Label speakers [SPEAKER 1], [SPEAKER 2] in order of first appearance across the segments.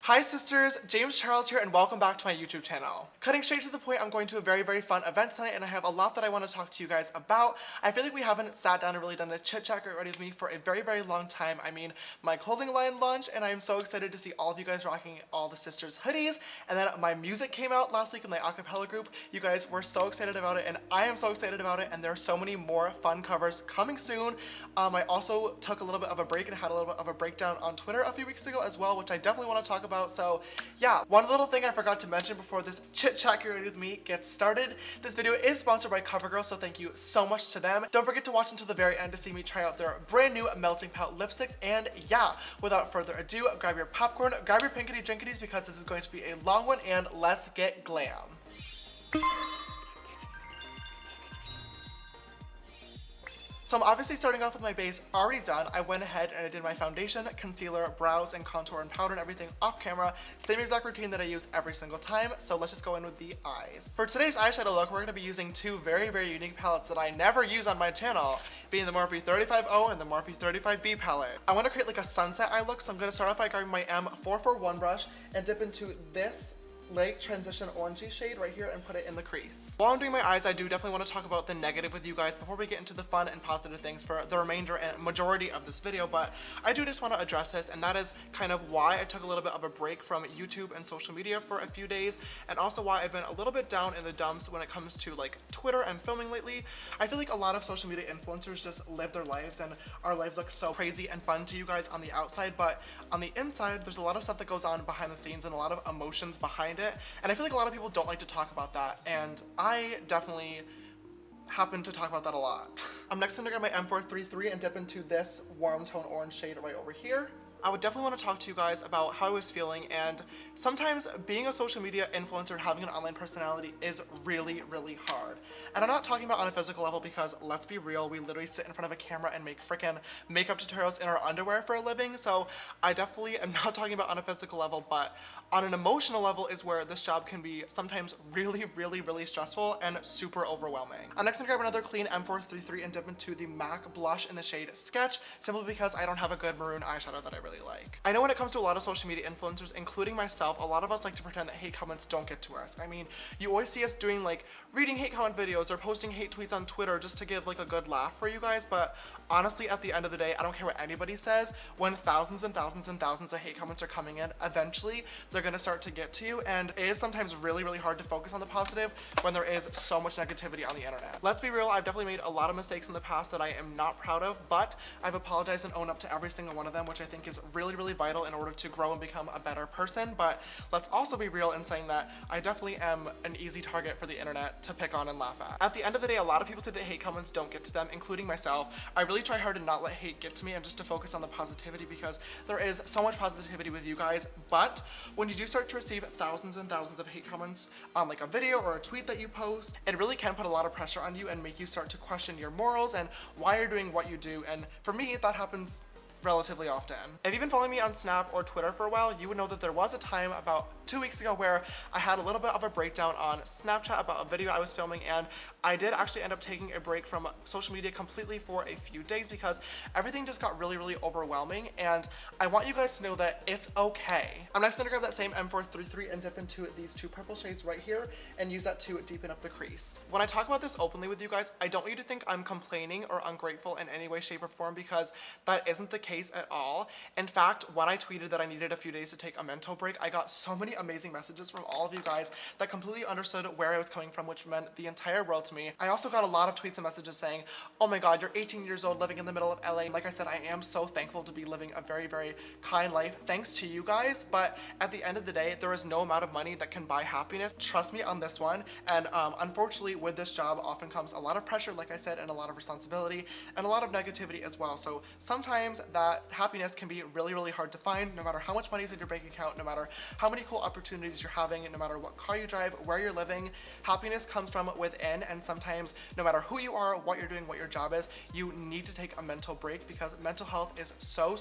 [SPEAKER 1] Hi sisters, James Charles here and welcome back to my YouTube channel. Cutting straight to the point, I'm going to a very fun event tonight and I have a lot that I want to talk to you guys about. I feel like we haven't sat down and really done a chit chat get ready with me for a very long time. I mean, my clothing line launched and I am so excited to see all of you guys rocking all the sisters hoodies. And then my music came out last week in my acapella group. You guys were so excited about it and I am so excited about it, and there are so many more fun covers coming soon. I also took a little bit of a break and had a little bit of a breakdown on Twitter a few weeks ago as well, which I definitely want to talk about. So yeah, one little thing I forgot to mention before this chit chat get ready with me gets started. This video is sponsored by Covergirl, so thank you so much to them. Don't forget to watch until the very end to see me try out their brand new Melting Pout lipsticks. And yeah, without further ado, grab your popcorn, grab your pinkity drinkities because this is going to be a long one, and let's get glam. So I'm obviously starting off with my base already done. I went ahead and I did my foundation, concealer, brows, and contour and powder and everything off camera. Same exact routine that I use every single time. So let's just go in with the eyes. For today's eyeshadow look, we're going to be using two very unique palettes that I never use on my channel, being the Morphe 35O and the Morphe 35B palette. I want to create like a sunset eye look, so I'm going to start off by grabbing my M441 brush and dip into this light transition orangey shade right here and put it in the crease. While I'm doing my eyes, I do definitely want to talk about the negative with you guys before we get into the fun and positive things for the remainder and majority of this video, but I do just want to address this, and that is kind of why I took a little bit of a break from YouTube and social media for a few days, and also why I've been a little bit down in the dumps when it comes to like Twitter and filming lately. I feel like a lot of social media influencers just live their lives and our lives look so crazy and fun to you guys on the outside, but on the inside there's a lot of stuff that goes on behind the scenes and a lot of emotions behind it. And I feel like a lot of people don't like to talk about that, and I definitely happen to talk about that a lot. I'm next going to grab my M433 and dip into this warm tone orange shade right over here. I would definitely want to talk to you guys about how I was feeling, and sometimes being a social media influencer, having an online personality is really hard. And I'm not talking about on a physical level because, let's be real, we literally sit in front of a camera and make freaking makeup tutorials in our underwear for a living, so I definitely am not talking about on a physical level, but on an emotional level is where this job can be sometimes really stressful and super overwhelming. I'm next gonna grab another clean M433 and dip into the MAC blush in the shade Sketch, simply because I don't have a good maroon eyeshadow that I really like. I know when it comes to a lot of social media influencers, including myself, a lot of us like to pretend that hate comments don't get to us. I mean, you always see us doing like reading hate comment videos or posting hate tweets on Twitter just to give like a good laugh for you guys, but honestly, at the end of the day, I don't care what anybody says. When thousands and thousands of hate comments are coming in, eventually they're gonna start to get to you, and it is sometimes really hard to focus on the positive when there is so much negativity on the internet. Let's be real, I've definitely made a lot of mistakes in the past that I am not proud of, but I've apologized and owned up to every single one of them, which I think is really vital in order to grow and become a better person. But let's also be real in saying that I definitely am an easy target for the internet to pick on and laugh at. At the end of the day, a lot of people say that hate comments don't get to them, including myself. I really try hard to not let hate get to me and just to focus on the positivity, because there is so much positivity with you guys. But when you do start to receive thousands and thousands of hate comments on like a video or a tweet that you post, it really can put a lot of pressure on you and make you start to question your morals and why you're doing what you do. And for me, that happens relatively often. If you've been following me on Snap or Twitter for a while, you would know that there was a time about 2 weeks ago where I had a little bit of a breakdown on Snapchat about a video I was filming, and I did actually end up taking a break from social media completely for a few days because everything just got really overwhelming, and I want you guys to know that it's okay. I'm next gonna grab that same M433 and dip into these two purple shades right here and use that to deepen up the crease. When I talk about this openly with you guys, I don't want you to think I'm complaining or ungrateful in any way, shape, or form, because that isn't the case at all. In fact, when I tweeted that I needed a few days to take a mental break, I got so many amazing messages from all of you guys that completely understood where I was coming from, which meant the entire world to me. I also got a lot of tweets and messages saying, oh my god, you're 18 years old living in the middle of LA. Like I said, I am so thankful to be living a very kind life thanks to you guys, but at the end of the day, there is no amount of money that can buy happiness. Trust me on this one. And unfortunately, with this job often comes a lot of pressure, like I said, and a lot of responsibility and a lot of negativity as well. So sometimes that happiness can be really hard to find, no matter how much money is in your bank account, no matter how many cool opportunities you're having, no matter what car you drive, where you're living. Happiness comes from within, and sometimes no matter who you are, what you're doing, what your job is, you need to take a mental break, because mental health is so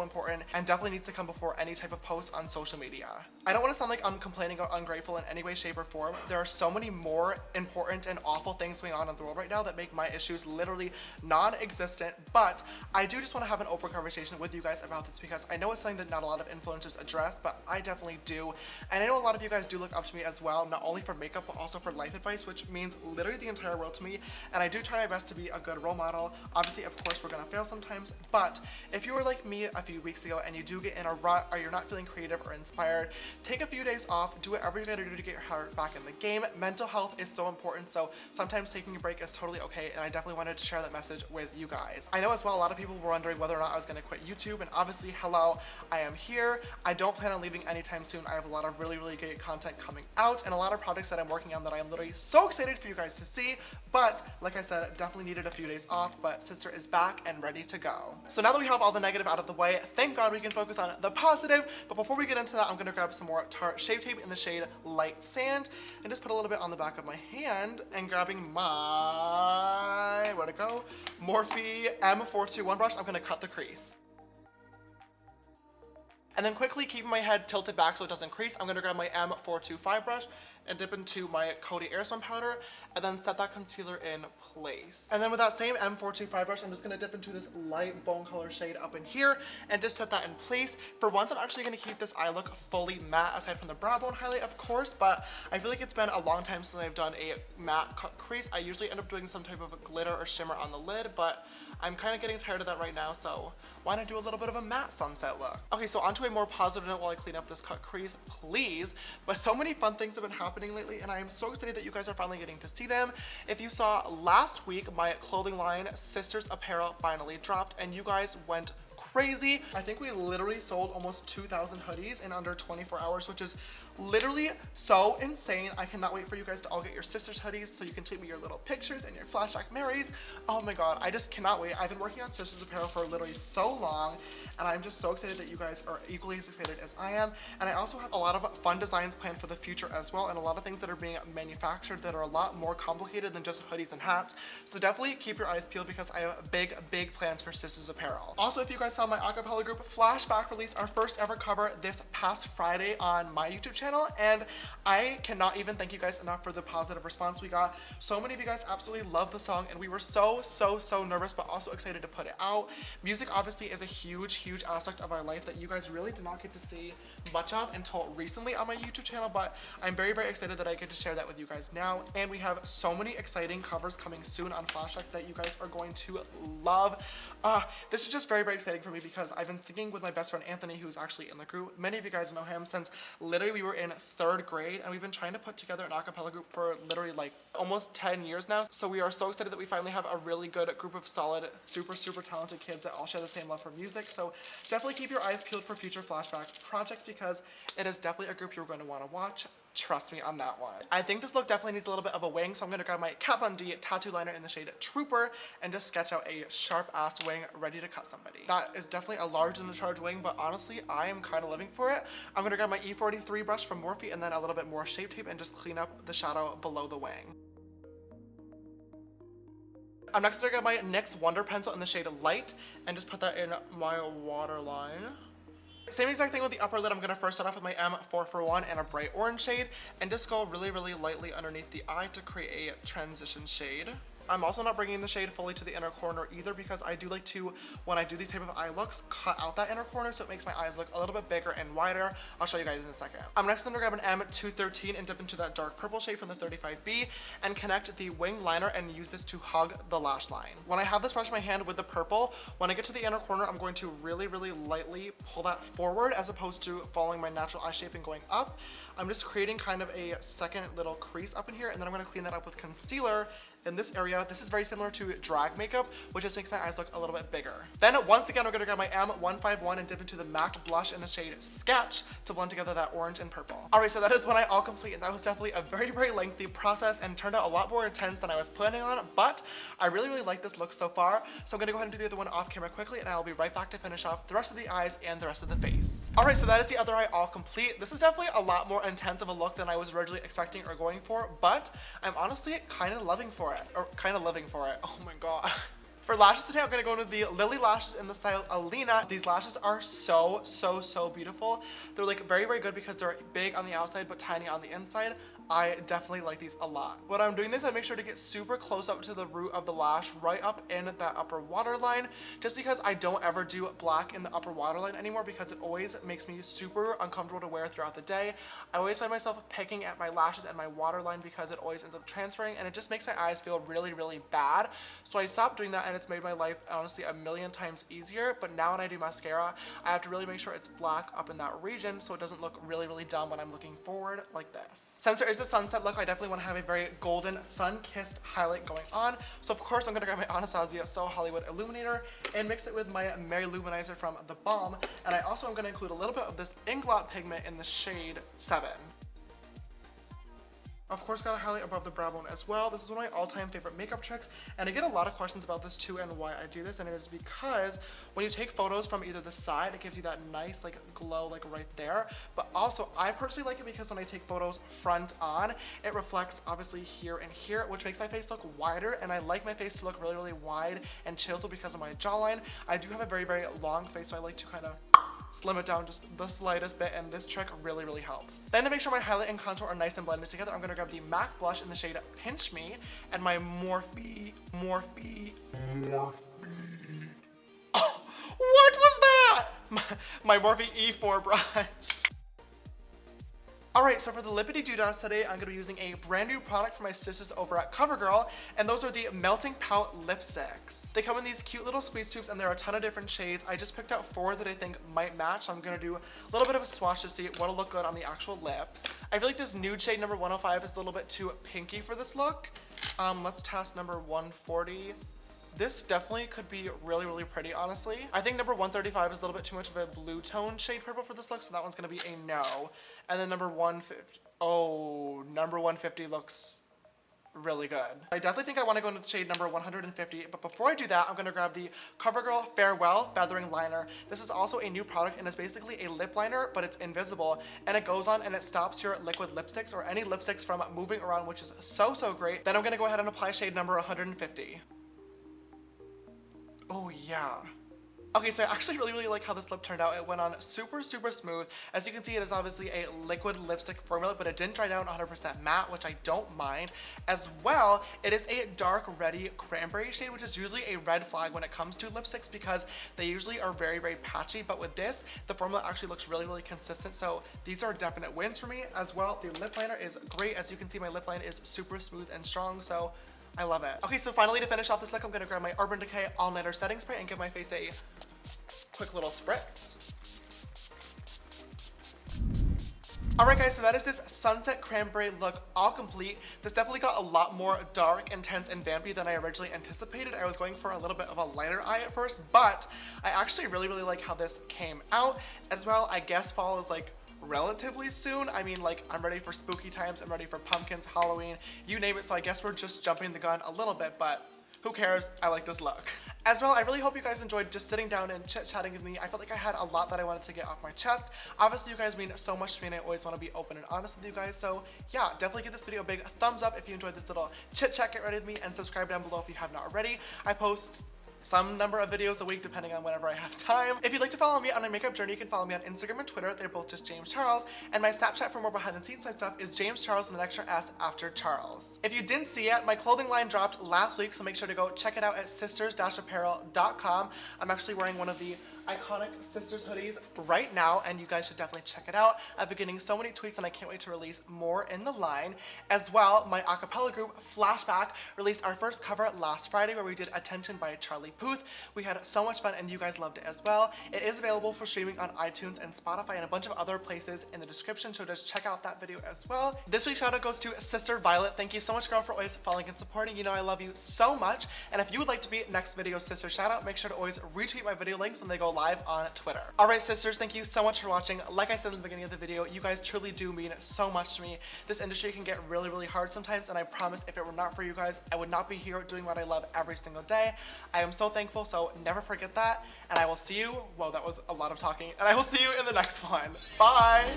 [SPEAKER 1] important and definitely needs to come before any type of post on social media. I don't want to sound like I'm complaining or ungrateful in any way, shape, or form. There are so many more important and awful things going on in the world right now that make my issues literally non-existent, but I do just want to have have an open conversation with you guys about this because I know it's something that not a lot of influencers address, but I definitely do. And I know a lot of you guys do look up to me as well, not only for makeup, but also for life advice, which means literally the entire world to me. And I do try my best to be a good role model. Obviously, of course, we're gonna fail sometimes, but if you were like me a few weeks ago and you do get in a rut or you're not feeling creative or inspired, take a few days off, do whatever you gotta do to get your heart back in the game. Mental health is so important, so sometimes taking a break is totally okay, and I definitely wanted to share that message with you guys. I know as well a lot of people were wondering whether or not I was gonna quit YouTube, and obviously, hello, I am here. I don't plan on leaving anytime soon. I have a lot of really great content coming out and a lot of projects that I'm working on that I am literally so excited for you guys to see, but like I said, definitely needed a few days off, but sister is back and ready to go. So now that we have all the negative out of the way, thank God we can focus on the positive, but before we get into that, I'm gonna grab some more Tarte Shape Tape in the shade Light Sand and just put a little bit on the back of my hand, and grabbing my, where'd it go? Morphe M421 brush, I'm gonna cut the crease. And then quickly keeping my head tilted back so it doesn't crease, I'm gonna grab my M425 brush and dip into my Coty Airspun powder and then set that concealer in place. And then with that same M425 brush, I'm just gonna dip into this light bone color shade up in here and just set that in place. For once, I'm actually gonna keep this eye look fully matte aside from the brow bone highlight, of course, but I feel like it's been a long time since I've done a matte cut crease. I usually end up doing some type of glitter or shimmer on the lid, but I'm kind of getting tired of that right now, so why not do a little bit of a matte sunset look? Okay, so onto a more positive note while I clean up this cut crease, please. But so many fun things have been happening lately, and I am so excited that you guys are finally getting to see them. If you saw last week, my clothing line, Sisters Apparel, finally dropped, and you guys went crazy. I think we literally sold almost 2,000 hoodies in under 24 hours, which is literally so insane. I cannot wait for you guys to all get your sisters hoodies so you can take me your little pictures and your flashback Marys. Oh my God, I just cannot wait. I've been working on Sisters Apparel for literally so long, and I'm just so excited that you guys are equally as excited as I am. And I also have a lot of fun designs planned for the future as well, and a lot of things that are being manufactured that are a lot more complicated than just hoodies and hats. So definitely keep your eyes peeled because I have big plans for Sisters Apparel. Also, if you guys saw my acapella group Flashback release our first ever cover this past Friday on my YouTube channel, and I cannot even thank you guys enough for the positive response we got. So many of you guys absolutely love the song, and we were so nervous but also excited to put it out. Music obviously is a huge aspect of our life that you guys really did not get to see much of until recently on my YouTube channel, but I'm very excited that I get to share that with you guys now. And we have so many exciting covers coming soon on Flashback that you guys are going to love. This is just very exciting for me because I've been singing with my best friend Anthony, who's actually in the group. Many of you guys know him since literally we were in 3rd grade, and we've been trying to put together an acapella group for literally like almost 10 years now. So we are so excited that we finally have a really good group of solid, super talented kids that all share the same love for music. So definitely keep your eyes peeled for future Flashback projects because it is definitely a group you're going to want to watch. Trust me on that one. I think this look definitely needs a little bit of a wing, so I'm gonna grab my Kat Von D tattoo liner in the shade Trooper and just sketch out a sharp ass wing ready to cut somebody. That is definitely a large in the charge wing, but honestly, I am kind of living for it. I'm gonna grab my E43 brush from Morphe and then a little bit more Shape Tape and just clean up the shadow below the wing. I'm next gonna grab my NYX Wonder Pencil in the shade Light and just put that in my waterline. Same exact thing with the upper lid. I'm gonna first start off with my M441 and a bright orange shade and just go really lightly underneath the eye to create a transition shade. I'm also not bringing the shade fully to the inner corner either because I do like to, when I do these type of eye looks, cut out that inner corner so it makes my eyes look a little bit bigger and wider. I'll show you guys in a second. I'm next gonna grab an M213 and dip into that dark purple shade from the 35B and connect the wing liner and use this to hug the lash line. When I have this brush in my hand with the purple, when I get to the inner corner, I'm going to really lightly pull that forward as opposed to following my natural eye shape and going up. I'm just creating kind of a second little crease up in here, and then I'm gonna clean that up with concealer in this area. This is very similar to drag makeup, which just makes my eyes look a little bit bigger. Then once again, I'm gonna grab my M151 and dip into the MAC blush in the shade Sketch to blend together that orange and purple. All right, so that is when I all complete, and that was definitely a very lengthy process and turned out a lot more intense than I was planning on, but I really like this look so far. So I'm gonna go ahead and do the other one off camera quickly, and I'll be right back to finish off the rest of the eyes and the rest of the face. All right, so that is the other eye all complete. This is definitely a lot more intense of a look than I was originally expecting or going for, but I'm honestly kind of living for it. Oh my God. For lashes today, I'm gonna go into the Lily lashes in the style Alina. These lashes are so beautiful. They're like very good because they're big on the outside but tiny on the inside. I definitely like these a lot. When I'm doing this, I make sure to get super close up to the root of the lash, right up in that upper waterline, just because I don't ever do black in the upper waterline anymore because it always makes me super uncomfortable to wear throughout the day. I always find myself picking at my lashes and my waterline because it always ends up transferring, and it just makes my eyes feel really bad. So I stopped doing that, and it's made my life honestly a million times easier. But now when I do mascara, I have to really make sure it's black up in that region so it doesn't look really dumb when I'm looking forward like this. Since there is a sunset look, I definitely want to have a very golden sun-kissed highlight going on. So of course I'm going to grab my Anastasia So Hollywood Illuminator and mix it with my Mary Luminizer from The Balm. And I also am going to include a little bit of this Inglot pigment in the shade 7. Of course, gotta highlight above the brow bone as well. This is one of my all-time favorite makeup tricks, and I get a lot of questions about this too and why I do this, and it is because when you take photos from either the side, it gives you that nice like glow like right there, but also I personally like it because when I take photos front on, it reflects obviously here and here, which makes my face look wider, and I like my face to look really wide and chiseled because of my jawline. I do have a very long face, so I like to kind of slim it down just the slightest bit, and this trick really helps. Then to make sure my highlight and contour are nice and blended together, I'm gonna grab the MAC blush in the shade Pinch Me and my Morphe. Oh, what was that? My Morphe E4 brush. Alright, so for the lippity doodads today, I'm going to be using a brand new product from my sisters over at Covergirl, and those are the Melting Pout lipsticks. They come in these cute little squeeze tubes, and there are a ton of different shades. I just picked out 4 that I think might match, so I'm going to do a little bit of a swatch to see what'll look good on the actual lips. I feel like this nude shade number 105 is a little bit too pinky for this look. Let's test number 140. This definitely could be really pretty, honestly. I think number 135 is a little bit too much of a blue tone shade purple for this look, so that one's gonna be a no. And then number 150, oh, number 150 looks really good. I definitely think I wanna go into the shade number 150, but before I do that, I'm gonna grab the CoverGirl Farewell Feathering Liner. This is also a new product, and it's basically a lip liner, but it's invisible, and it goes on and it stops your liquid lipsticks or any lipsticks from moving around, which is so great. Then I'm gonna go ahead and apply shade number 150. Oh yeah. Okay, so I actually really like how this lip turned out. It went on super smooth. As you can see, it is obviously a liquid lipstick formula, but it didn't dry down 100% matte, which I don't mind. As well, it is a dark reddy cranberry shade, which is usually a red flag when it comes to lipsticks because they usually are very patchy, but with this, the formula actually looks really consistent, so these are definite wins for me. As well, the lip liner is great. As you can see, my lip line is super smooth and strong, so I love it. Okay, so finally to finish off this look, I'm gonna grab my Urban Decay All Nighter Setting Spray and give my face a quick little spritz. Alright guys, so that is this Sunset Cranberry look all complete. This definitely got a lot more dark, intense, and vampy than I originally anticipated. I was going for a little bit of a lighter eye at first, but I actually really like how this came out. As well, I guess fall is like relatively soon. I mean, like, I'm ready for spooky times, I'm ready for pumpkins, Halloween, you name it, so I guess we're just jumping the gun a little bit, but who cares? I like this look. As well, I really hope you guys enjoyed just sitting down and chit-chatting with me. I felt like I had a lot that I wanted to get off my chest. Obviously, you guys mean so much to me, and I always want to be open and honest with you guys, so yeah, definitely give this video a big thumbs up if you enjoyed this little chit-chat, get ready with me, and subscribe down below if you have not already. I post some number of videos a week depending on whenever I have time. If you'd like to follow me on my makeup journey, you can follow me on Instagram and Twitter. They're both just James Charles, and my Snapchat for more behind the scenes type stuff is James Charles with an extra S after Charles. If you didn't see it, my clothing line dropped last week, so make sure to go check it out at sisters-apparel.com. I'm actually wearing one of the iconic Sisters hoodies right now, and you guys should definitely check it out. I've been getting so many tweets, and I can't wait to release more in the line. As well, my acapella group Flashback released our first cover last Friday where we did Attention by Charlie Puth. We had so much fun, and you guys loved it as well. It is available for streaming on iTunes and Spotify and a bunch of other places in the description, so just check out that video as well. This week's shout out goes to Sister Violet. Thank you so much, girl, for always following and supporting. You know I love you so much, and if you would like to be next video's sister shout out, make sure to always retweet my video links when they go live on Twitter. Alright sisters, thank you so much for watching. Like I said in the beginning of the video, you guys truly do mean so much to me. This industry can get really hard sometimes, and I promise if it were not for you guys, I would not be here doing what I love every single day. I am so thankful, so never forget that, and I will see you, whoa, that was a lot of talking, and I will see you in the next one. Bye!